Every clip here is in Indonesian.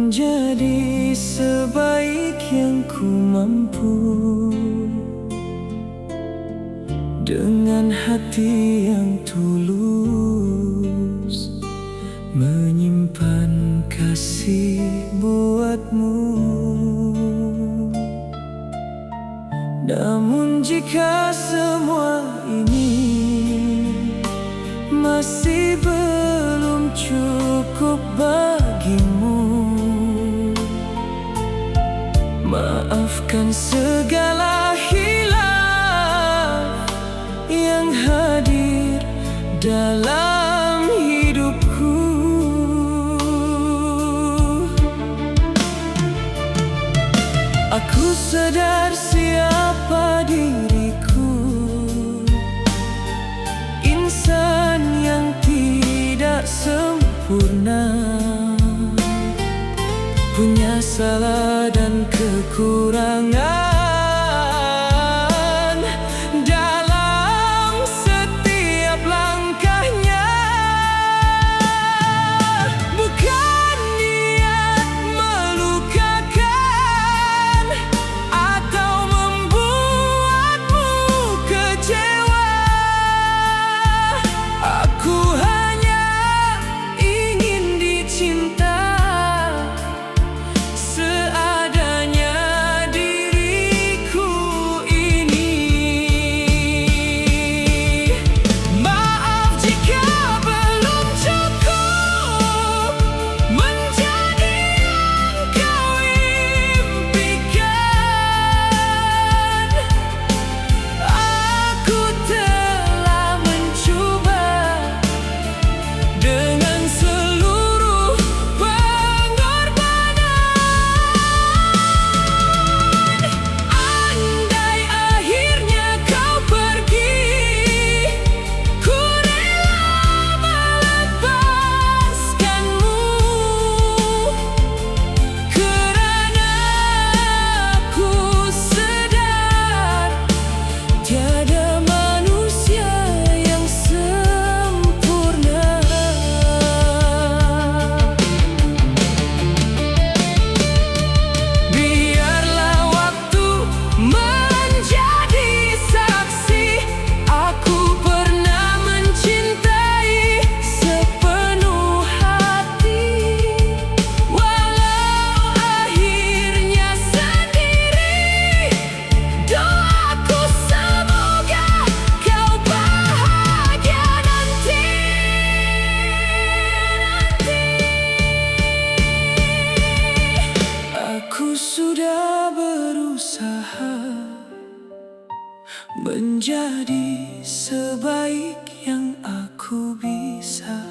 menjadi sebaik yang ku mampu, dengan hati yang tulus menyimpan kasih buatmu. Namun jika semua ini masih belum cukup bagimu, maafkan segala hilaf yang hadir dalam hidupku. Aku sadar siapa diriku, insan yang tidak sempurna, punya salah dan kekurangan dalam setiap langkahnya. Bukan niat melukakan atau membuatmu kecewa. Aku hanya ingin dicinta seadanya diriku ini. Maaf jika belum cukup menjadi yang kau impikan. Aku telah mencoba dengan seluruh pengorbanan. Andai akhirnya kau pergi, ku rela melepaskanmu, kerana aku sadar tiada manusia yang sempurna. Biarlah waktu menjadi saksi, aku pernah mencintai sepenuh hati. Walau akhirnya sendiri, doaku semoga kau bahagia nanti. Aku sudah berusaha menjadi sebaik yang aku bisa.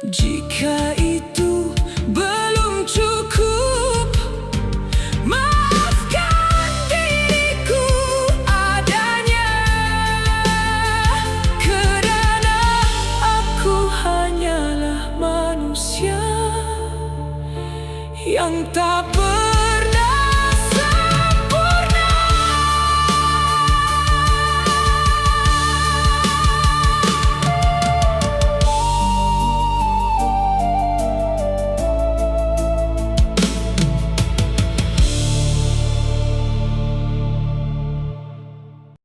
Jika itu belum cukup, maafkan diriku adanya, kerana aku hanyalah manusia yang tak